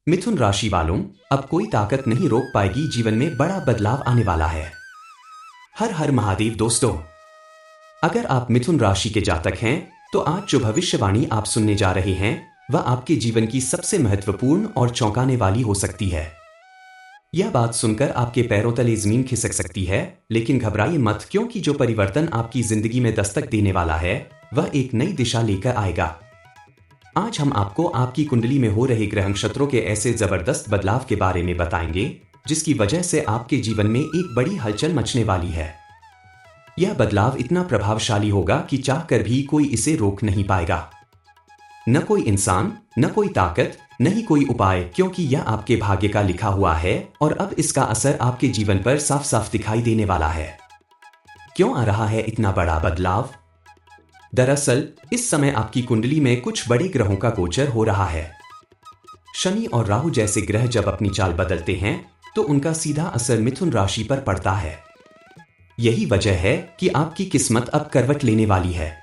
मिथुन राशि वालों, अब कोई ताकत नहीं रोक पाएगी, जीवन में बड़ा बदलाव आने वाला है। हर हर महादेव दोस्तों, अगर आप मिथुन राशि के जातक हैं तो आज जो भविष्यवाणी आप सुनने जा रहे हैं वह आपके जीवन की सबसे महत्वपूर्ण और चौंकाने वाली हो सकती है। यह बात सुनकर आपके पैरों तले जमीन खिसक सकती है, लेकिन घबराइए मत, क्योंकि जो परिवर्तन आपकी जिंदगी में दस्तक देने वाला है वह एक नई दिशा लेकर आएगा। आज हम आपको आपकी कुंडली में हो रहे ग्रह नक्षत्रों के ऐसे जबरदस्त बदलाव के बारे में बताएंगे जिसकी वजह से आपके जीवन में एक बड़ी हलचल मचने वाली है। यह बदलाव इतना प्रभावशाली होगा कि चाहकर भी कोई इसे रोक नहीं पाएगा। न कोई इंसान, न कोई ताकत, न ही कोई उपाय, क्योंकि यह आपके भाग्य का लिखा हुआ है और अब इसका असर आपके जीवन पर साफ साफ दिखाई देने वाला है। क्यों आ रहा है इतना बड़ा बदलाव? दरअसल इस समय आपकी कुंडली में कुछ बड़े ग्रहों का गोचर हो रहा है। शनि और राहु जैसे ग्रह जब अपनी चाल बदलते हैं तो उनका सीधा असर मिथुन राशि पर पड़ता है। यही वजह है कि आपकी किस्मत अब करवट लेने वाली है।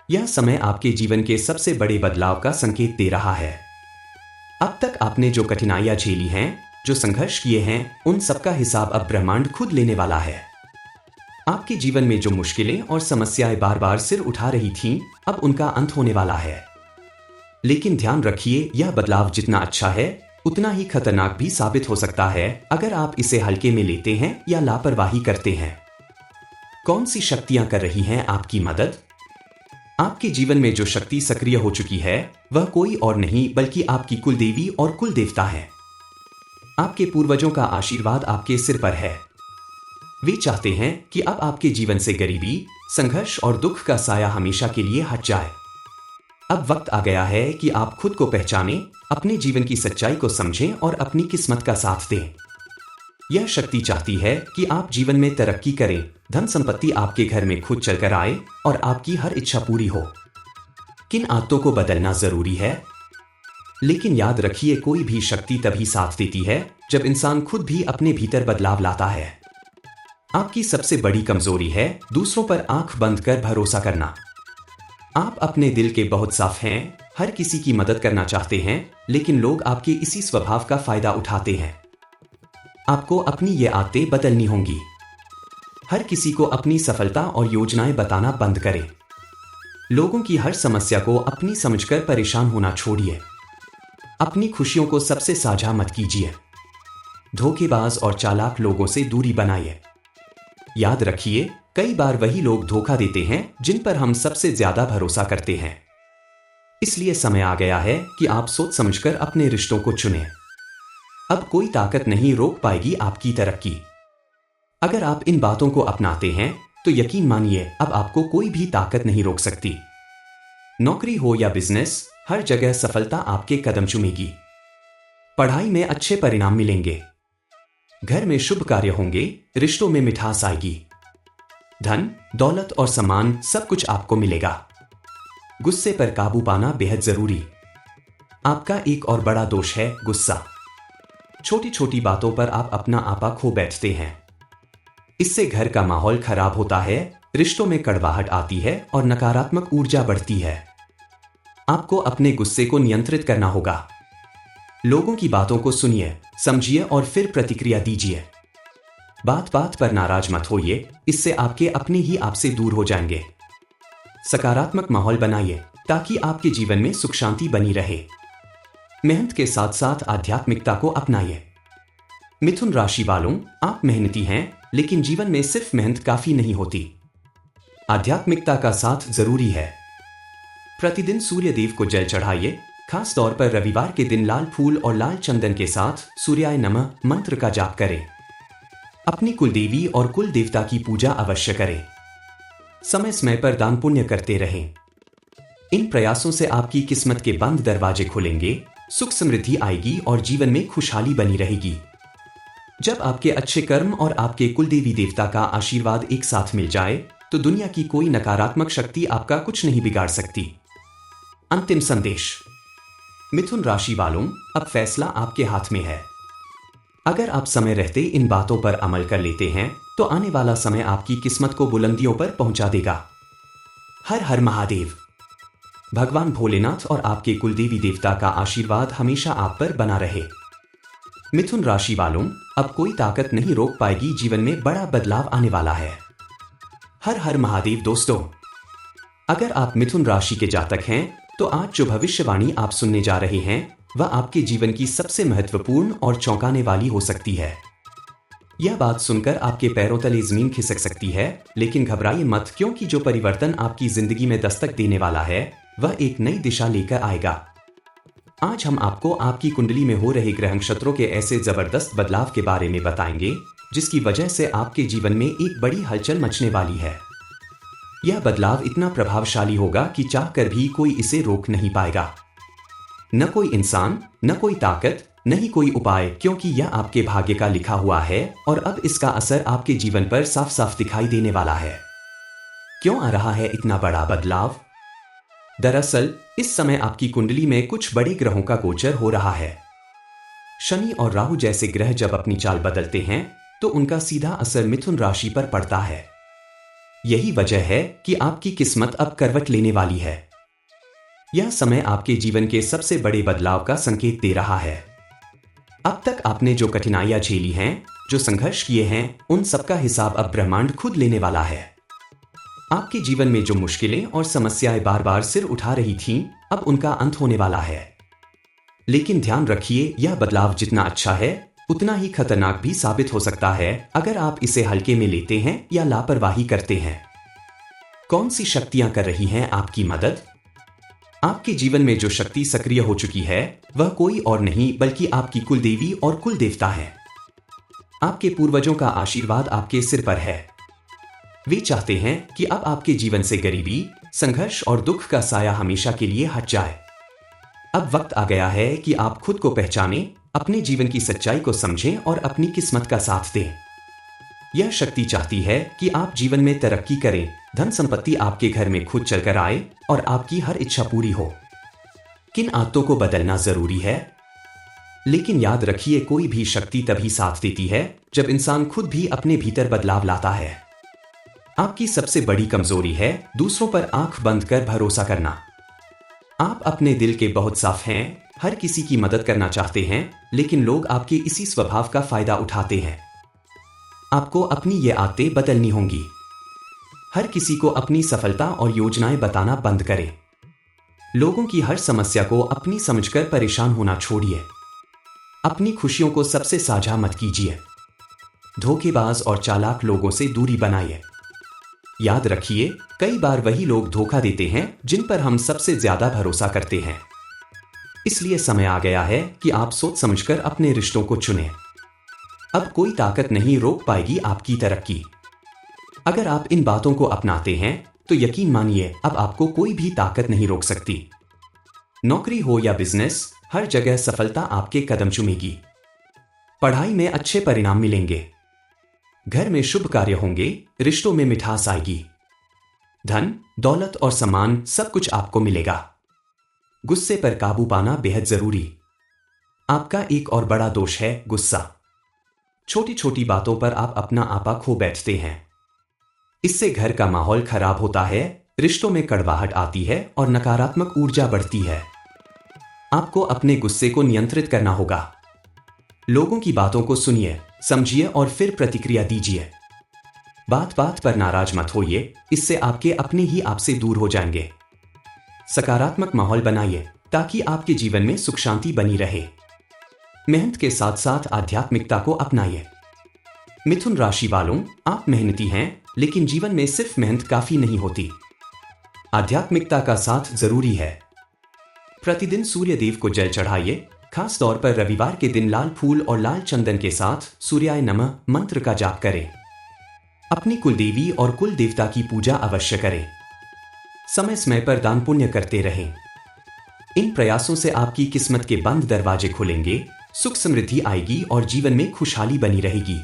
यह समय आपके जीवन के सबसे बड़े बदलाव का संकेत दे रहा है। अब तक आपने जो कठिनाइयां झेली हैं, जो संघर्ष किए हैं, उन सबका हिसाब अब ब्रह्मांड खुद लेने वाला है। आपके जीवन में जो मुश्किलें और समस्याएं बार बार सिर उठा रही थीं, अब उनका अंत होने वाला है। लेकिन ध्यान रखिए, यह बदलाव जितना अच्छा है उतना ही खतरनाक भी साबित हो सकता है अगर आप इसे हल्के में लेते हैं या लापरवाही करते हैं। कौन सी शक्तियां कर रही हैं आपकी मदद? आपके जीवन में जो शक्ति सक्रिय हो चुकी है वह कोई और नहीं बल्कि आपकी कुलदेवी और कुल देवता है। आपके पूर्वजों का आशीर्वाद आपके सिर पर है। वे चाहते हैं कि अब आपके जीवन से गरीबी, संघर्ष और दुख का साया हमेशा के लिए हट जाए। अब वक्त आ गया है कि आप खुद को पहचानें, अपने जीवन की सच्चाई को समझें और अपनी किस्मत का साथ दें। यह शक्ति चाहती है कि आप जीवन में तरक्की करें, धन संपत्ति आपके घर में खुद चलकर आए और आपकी हर इच्छा पूरी हो। किन आदतों को बदलना जरूरी है? लेकिन याद रखिए, कोई भी शक्ति तभी साथ देती है जब इंसान खुद भी अपने भीतर बदलाव लाता है। आपकी सबसे बड़ी कमजोरी है दूसरों पर आंख बंद कर भरोसा करना। आप अपने दिल के बहुत साफ हैं, हर किसी की मदद करना चाहते हैं, लेकिन लोग आपके इसी स्वभाव का फायदा उठाते हैं। आपको अपनी ये आदतें बदलनी होंगी। हर किसी को अपनी सफलता और योजनाएं बताना बंद करें। लोगों की हर समस्या को अपनी समझकर परेशान होना छोड़िए। अपनी खुशियों को सबसे साझा मत कीजिए। धोखेबाज और चालाक लोगों से दूरी बनाइए। याद रखिए, कई बार वही लोग धोखा देते हैं जिन पर हम सबसे ज्यादा भरोसा करते हैं। इसलिए समय आ गया है कि आप सोच समझकर अपने रिश्तों को चुनें। अब कोई ताकत नहीं रोक पाएगी आपकी तरक्की। अगर आप इन बातों को अपनाते हैं तो यकीन मानिए, अब आपको कोई भी ताकत नहीं रोक सकती। नौकरी हो या बिजनेस, हर जगह सफलता आपके कदम चूमेगी। पढ़ाई में अच्छे परिणाम मिलेंगे। घर में शुभ कार्य होंगे, रिश्तों में मिठास आएगी। धन, दौलत और सम्मान सब कुछ आपको मिलेगा। गुस्से पर काबू पाना बेहद जरूरी। आपका एक और बड़ा दोष है गुस्सा। छोटी छोटी बातों पर आप अपना आपा खो बैठते हैं। इससे घर का माहौल खराब होता है, रिश्तों में कड़वाहट आती है और नकारात्मक ऊर्जा बढ़ती है। आपको अपने गुस्से को नियंत्रित करना होगा। लोगों की बातों को सुनिए, समझिए और फिर प्रतिक्रिया दीजिए। बात बात पर नाराज मत होइए, इससे आपके अपने ही आपसे दूर हो जाएंगे। सकारात्मक माहौल बनाइए ताकि आपके जीवन में सुख शांति बनी रहे। मेहनत के साथ साथ आध्यात्मिकता को अपनाइए। मिथुन राशि वालों, आप मेहनती हैं, लेकिन जीवन में सिर्फ मेहनत काफी नहीं होती। आध्यात्मिकता का साथ जरूरी है। प्रतिदिन सूर्य देव को जल चढ़ाइए। खास तौर पर रविवार के दिन लाल फूल और लाल चंदन के साथ सूर्याय नमः मंत्र का जाप करें। अपनी कुलदेवी और कुल देवता की पूजा अवश्य करें। समय समय पर दान पुण्य करते रहें। इन प्रयासों से आपकी किस्मत के बंद दरवाजे खुलेंगे, सुख समृद्धि आएगी और जीवन में खुशहाली बनी रहेगी। जब आपके अच्छे कर्म और आपके कुलदेवी देवता का आशीर्वाद एक साथ मिल जाए तो दुनिया की कोई नकारात्मक शक्ति आपका कुछ नहीं बिगाड़ सकती। अंतिम संदेश। मिथुन राशि वालों, अब फैसला आपके हाथ में है। अगर आप समय रहते इन बातों पर अमल कर लेते हैं तो आने वाला समय आपकी किस्मत को बुलंदियों पर पहुंचा देगा। हर हर महादेव। भगवान भोलेनाथ और आपके कुलदेवी देवता का आशीर्वाद हमेशा आप पर बना रहे। मिथुन राशि वालों, अब कोई ताकत नहीं रोक पाएगी, जीवन में बड़ा बदलाव आने वाला है। हर हर महादेव दोस्तों, अगर आप मिथुन राशि के जातक हैं तो आज जो भविष्यवाणी आप सुनने जा रहे हैं वह आपके जीवन की सबसे महत्वपूर्ण और चौंकाने वाली हो सकती है। यह बात सुनकर आपके पैरों तले जमीन खिसक सकती है, लेकिन घबराइए मत, क्योंकि जो परिवर्तन आपकी जिंदगी में दस्तक देने वाला है वह एक नई दिशा लेकर आएगा। आज हम आपको आपकी कुंडली में हो रहे ग्रह नक्षत्रों के ऐसे जबरदस्त बदलाव के बारे में बताएंगे जिसकी वजह से आपके जीवन में एक बड़ी हलचल मचने वाली है। यह बदलाव इतना प्रभावशाली होगा कि चाहकर भी कोई इसे रोक नहीं पाएगा। न कोई इंसान, न कोई ताकत, न ही कोई उपाय, क्योंकि यह आपके भाग्य का लिखा हुआ है और अब इसका असर आपके जीवन पर साफ साफ दिखाई देने वाला है। क्यों आ रहा है इतना बड़ा बदलाव? दरअसल इस समय आपकी कुंडली में कुछ बड़े ग्रहों का गोचर हो रहा है। शनि और राहु जैसे ग्रह जब अपनी चाल बदलते हैं तो उनका सीधा असर मिथुन राशि पर पड़ता है। यही वजह है कि आपकी किस्मत अब करवट लेने वाली है। यह समय आपके जीवन के सबसे बड़े बदलाव का संकेत दे रहा है। अब तक आपने जो कठिनाइयां झेली हैं, जो संघर्ष किए हैं, उन सबका हिसाब अब ब्रह्मांड खुद लेने वाला है। आपके जीवन में जो मुश्किलें और समस्याएं बार बार सिर उठा रही थीं, अब उनका अंत होने वाला है। लेकिन ध्यान रखिए, यह बदलाव जितना अच्छा है उतना ही खतरनाक भी साबित हो सकता है अगर आप इसे हल्के में लेते हैं या लापरवाही करते हैं। कौन सी शक्तियां कर रही हैं आपकी मदद? आपके जीवन में जो शक्ति सक्रिय हो चुकी है वह कोई और नहीं बल्कि आपकी कुलदेवी और कुल देवता है। आपके पूर्वजों का आशीर्वाद आपके सिर पर है। वे चाहते हैं कि अब आपके जीवन से गरीबी, संघर्ष और दुख का साया हमेशा के लिए हट जाए। अब वक्त आ गया है कि आप खुद को पहचानें, अपने जीवन की सच्चाई को समझें और अपनी किस्मत का साथ दें। यह शक्ति चाहती है कि आप जीवन में तरक्की करें, धन संपत्ति आपके घर में खुद चलकर आए और आपकी हर इच्छा पूरी हो। किन आदतों को बदलना जरूरी है? लेकिन याद रखिए, कोई भी शक्ति तभी साथ देती है जब इंसान खुद भी अपने भीतर बदलाव लाता है। आपकी सबसे बड़ी कमजोरी है दूसरों पर आंख बंद कर भरोसा करना। आप अपने दिल के बहुत साफ हैं, हर किसी की मदद करना चाहते हैं, लेकिन लोग आपके इसी स्वभाव का फायदा उठाते हैं। आपको अपनी ये आदतें बदलनी होंगी। हर किसी को अपनी सफलता और योजनाएं बताना बंद करें। लोगों की हर समस्या को अपनी समझकर परेशान होना छोड़िए। अपनी खुशियों को सबसे साझा मत कीजिए। धोखेबाज और चालाक लोगों से दूरी बनाइए। याद रखिए, कई बार वही लोग धोखा देते हैं जिन पर हम सबसे ज्यादा भरोसा करते हैं। इसलिए समय आ गया है कि आप सोच समझकर अपने रिश्तों को चुनें। अब कोई ताकत नहीं रोक पाएगी आपकी तरक्की। अगर आप इन बातों को अपनाते हैं तो यकीन मानिए, अब आपको कोई भी ताकत नहीं रोक सकती। नौकरी हो या बिजनेस, हर जगह सफलता आपके कदम चूमेगी। पढ़ाई में अच्छे परिणाम मिलेंगे। घर में शुभ कार्य होंगे, रिश्तों में मिठास आएगी। धन, दौलत और सम्मान सब कुछ आपको मिलेगा। गुस्से पर काबू पाना बेहद जरूरी। आपका एक और बड़ा दोष है गुस्सा। छोटी छोटी बातों पर आप अपना आपा खो बैठते हैं। इससे घर का माहौल खराब होता है, रिश्तों में कड़वाहट आती है और नकारात्मक ऊर्जा बढ़ती है। आपको अपने गुस्से को नियंत्रित करना होगा। लोगों की बातों को सुनिए, समझिए और फिर प्रतिक्रिया दीजिए। बात बात पर नाराज मत होइए, इससे आपके अपने ही आपसे दूर हो जाएंगे। सकारात्मक माहौल बनाइए ताकि आपके जीवन में सुख शांति बनी रहे। मेहनत के साथ साथ आध्यात्मिकता को अपनाइए। मिथुन राशि वालों, आप मेहनती हैं, लेकिन जीवन में सिर्फ मेहनत काफी नहीं होती। आध्यात्मिकता का साथ जरूरी है। प्रतिदिन सूर्य देव को जल चढ़ाइए। खास तौर पर रविवार के दिन लाल फूल और लाल चंदन के साथ सूर्याय नमः मंत्र का जाप करें। अपनी कुलदेवी और कुल देवता की पूजा अवश्य करें। समय समय पर दान पुण्य करते रहें। इन प्रयासों से आपकी किस्मत के बंद दरवाजे खुलेंगे, सुख समृद्धि आएगी और जीवन में खुशहाली बनी रहेगी।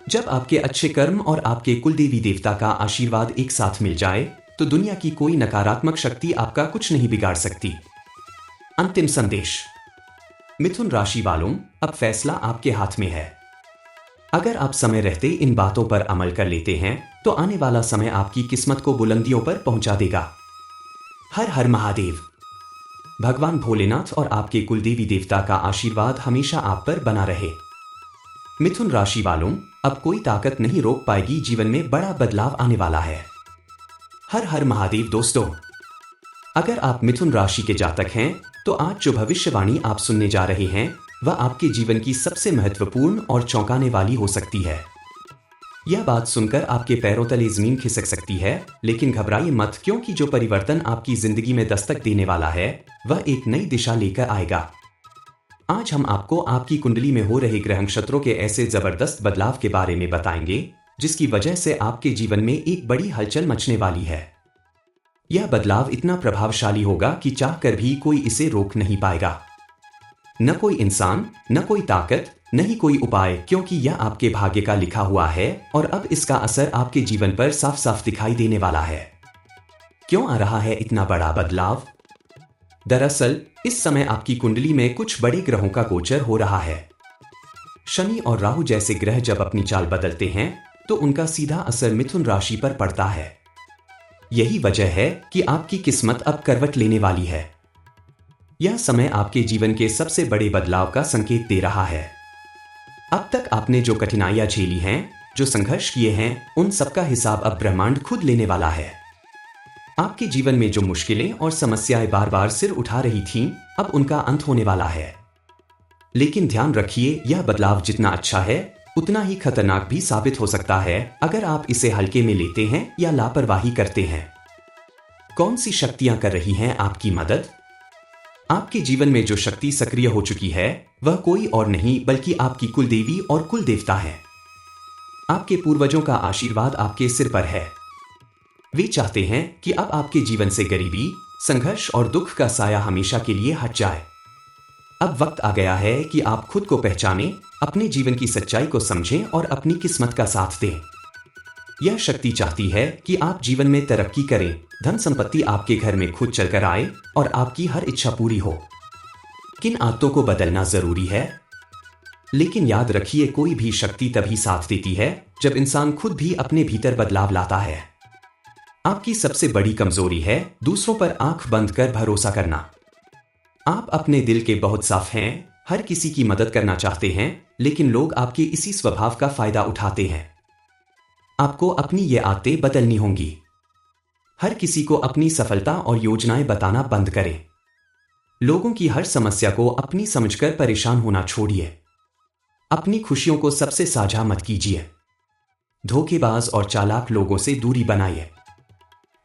जब आपके अच्छे कर्म और आपके कुलदेवी देवता का आशीर्वाद एक साथ मिल जाए तो दुनिया की कोई नकारात्मक शक्ति आपका कुछ नहीं बिगाड़ सकती। अंतिम संदेश। मिथुन राशि वालों, अब फैसला आपके हाथ में है। अगर आप समय रहते इन बातों पर अमल कर लेते हैं तो आने वाला समय आपकी किस्मत को बुलंदियों पर पहुंचा देगा। हर हर महादेव। भगवान भोलेनाथ और आपके कुलदेवी देवता का आशीर्वाद हमेशा आप पर बना रहे। मिथुन राशि वालों, अब कोई ताकत नहीं रोक पाएगी, जीवन में बड़ा बदलाव आने वाला है। हर हर महादेव दोस्तों, अगर आप मिथुन राशि के जातक हैं तो आज जो भविष्यवाणी आप सुनने जा रहे हैं वह आपके जीवन की सबसे महत्वपूर्ण और चौंकाने वाली हो सकती है। यह बात सुनकर आपके पैरों तले जमीन खिसक सकती है, लेकिन घबराइए मत, क्योंकि जो परिवर्तन आपकी जिंदगी में दस्तक देने वाला है वह एक नई दिशा लेकर आएगा। आज हम आपको आपकी कुंडली में हो रहे ग्रह नक्षत्रों के ऐसे जबरदस्त बदलाव के बारे में बताएंगे जिसकी वजह से आपके जीवन में एक बड़ी हलचल मचने वाली है। यह बदलाव इतना प्रभावशाली होगा कि चाहकर भी कोई इसे रोक नहीं पाएगा। न कोई इंसान, न कोई ताकत, न ही कोई उपाय, क्योंकि यह आपके भाग्य का लिखा हुआ है और अब इसका असर आपके जीवन पर साफ साफ दिखाई देने वाला है। क्यों आ रहा है इतना बड़ा बदलाव? दरअसल इस समय आपकी कुंडली में कुछ बड़े ग्रहों का गोचर हो रहा है। शनि और राहु जैसे ग्रह जब अपनी चाल बदलते हैं तो उनका सीधा असर मिथुन राशि पर पड़ता है। यही वजह है कि आपकी किस्मत अब करवट लेने वाली है। यह समय आपके जीवन के सबसे बड़े बदलाव का संकेत दे रहा है। अब तक आपने जो कठिनाइयां झेली हैं, जो संघर्ष किए हैं, उन सबका हिसाब अब ब्रह्मांड खुद लेने वाला है। आपके जीवन में जो मुश्किलें और समस्याएं बार बार सिर उठा रही थीं, अब उनका अंत होने वाला है। लेकिन ध्यान रखिए, यह बदलाव जितना अच्छा है उतना ही खतरनाक भी साबित हो सकता है अगर आप इसे हल्के में लेते हैं या लापरवाही करते हैं। कौन सी शक्तियां कर रही हैं आपकी मदद? आपके जीवन में जो शक्ति सक्रिय हो चुकी है वह कोई और नहीं बल्कि आपकी कुलदेवी और कुल देवता है। आपके पूर्वजों का आशीर्वाद आपके सिर पर है। वे चाहते हैं कि अब आपके जीवन से गरीबी, संघर्ष और दुख का साया हमेशा के लिए हट जाए। अब वक्त आ गया है कि आप खुद को पहचानें, अपने जीवन की सच्चाई को समझें और अपनी किस्मत का साथ दें। यह शक्ति चाहती है कि आप जीवन में तरक्की करें, धन संपत्ति आपके घर में खुद चलकर आए और आपकी हर इच्छा पूरी हो। किन आदतों को बदलना जरूरी है? लेकिन याद रखिए, कोई भी शक्ति तभी साथ देती है जब इंसान खुद भी अपने भीतर बदलाव लाता है। आपकी सबसे बड़ी कमजोरी है दूसरों पर आंख बंद कर भरोसा करना। आप अपने दिल के बहुत साफ हैं, हर किसी की मदद करना चाहते हैं, लेकिन लोग आपके इसी स्वभाव का फायदा उठाते हैं। आपको अपनी ये आदतें बदलनी होंगी। हर किसी को अपनी सफलता और योजनाएं बताना बंद करें। लोगों की हर समस्या को अपनी समझकर परेशान होना छोड़िए। अपनी खुशियों को सबसे साझा मत कीजिए। धोखेबाज और चालाक लोगों से दूरी बनाइए।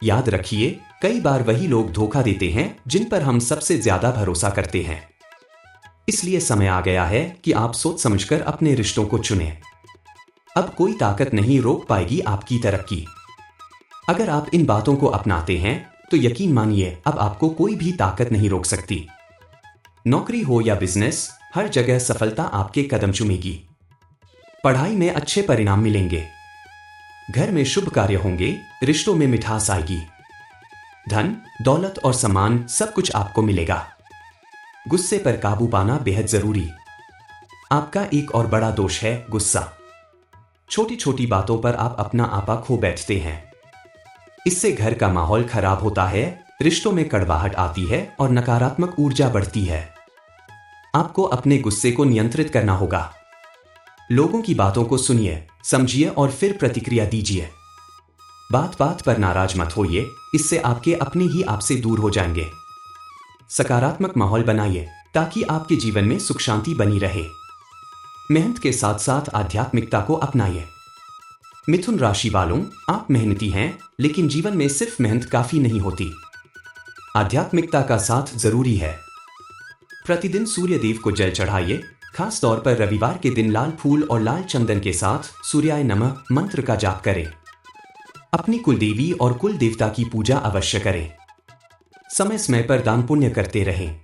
याद रखिए, कई बार वही लोग धोखा देते हैं जिन पर हम सबसे ज्यादा भरोसा करते हैं। इसलिए समय आ गया है कि आप सोच समझकर अपने रिश्तों को चुनें। अब कोई ताकत नहीं रोक पाएगी आपकी तरक्की। अगर आप इन बातों को अपनाते हैं तो यकीन मानिए, अब आपको कोई भी ताकत नहीं रोक सकती। नौकरी हो या बिजनेस, हर जगह सफलता आपके कदम चूमेगी। पढ़ाई में अच्छे परिणाम मिलेंगे। घर में शुभ कार्य होंगे, रिश्तों में मिठास आएगी। धन, दौलत और सम्मान सब कुछ आपको मिलेगा। गुस्से पर काबू पाना बेहद जरूरी। आपका एक और बड़ा दोष है गुस्सा। छोटी छोटी बातों पर आप अपना आपा खो बैठते हैं। इससे घर का माहौल खराब होता है, रिश्तों में कड़वाहट आती है और नकारात्मक ऊर्जा बढ़ती है। आपको अपने गुस्से को नियंत्रित करना होगा। लोगों की बातों को सुनिए, समझिए और फिर प्रतिक्रिया दीजिए। बात बात पर नाराज मत होइए, इससे आपके अपने ही आपसे दूर हो जाएंगे। सकारात्मक माहौल बनाइए ताकि आपके जीवन में सुख शांति बनी रहे। मेहनत के साथ साथ आध्यात्मिकता को अपनाइए। मिथुन राशि वालों, आप मेहनती हैं, लेकिन जीवन में सिर्फ मेहनत काफी नहीं होती। आध्यात्मिकता का साथ जरूरी है। प्रतिदिन सूर्य देव को जल चढ़ाइए। खास तौर पर रविवार के दिन लाल फूल और लाल चंदन के साथ सूर्याय नमः मंत्र का जाप करें। अपनी कुलदेवी और कुल देवता की पूजा अवश्य करें। समय समय पर दान पुण्य करते रहें।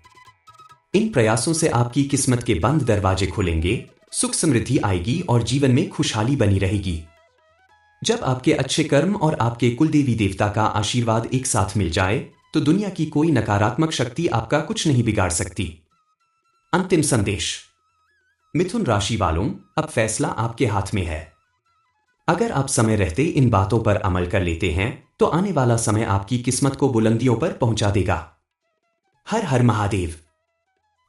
इन प्रयासों से आपकी किस्मत के बंद दरवाजे खुलेंगे, सुख समृद्धि आएगी और जीवन में खुशहाली बनी रहेगी। जब आपके अच्छे कर्म और आपके कुलदेवी देवता का आशीर्वाद एक साथ मिल जाए तो दुनिया की कोई नकारात्मक शक्ति आपका कुछ नहीं बिगाड़ सकती। अंतिम संदेश। मिथुन राशि वालों, अब फैसला आपके हाथ में है। अगर आप समय रहते इन बातों पर अमल कर लेते हैं तो आने वाला समय आपकी किस्मत को बुलंदियों पर पहुंचा देगा। हर हर महादेव।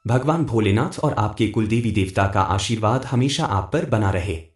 भगवान भोलेनाथ और आपके कुलदेवी देवता का आशीर्वाद हमेशा आप पर बना रहे।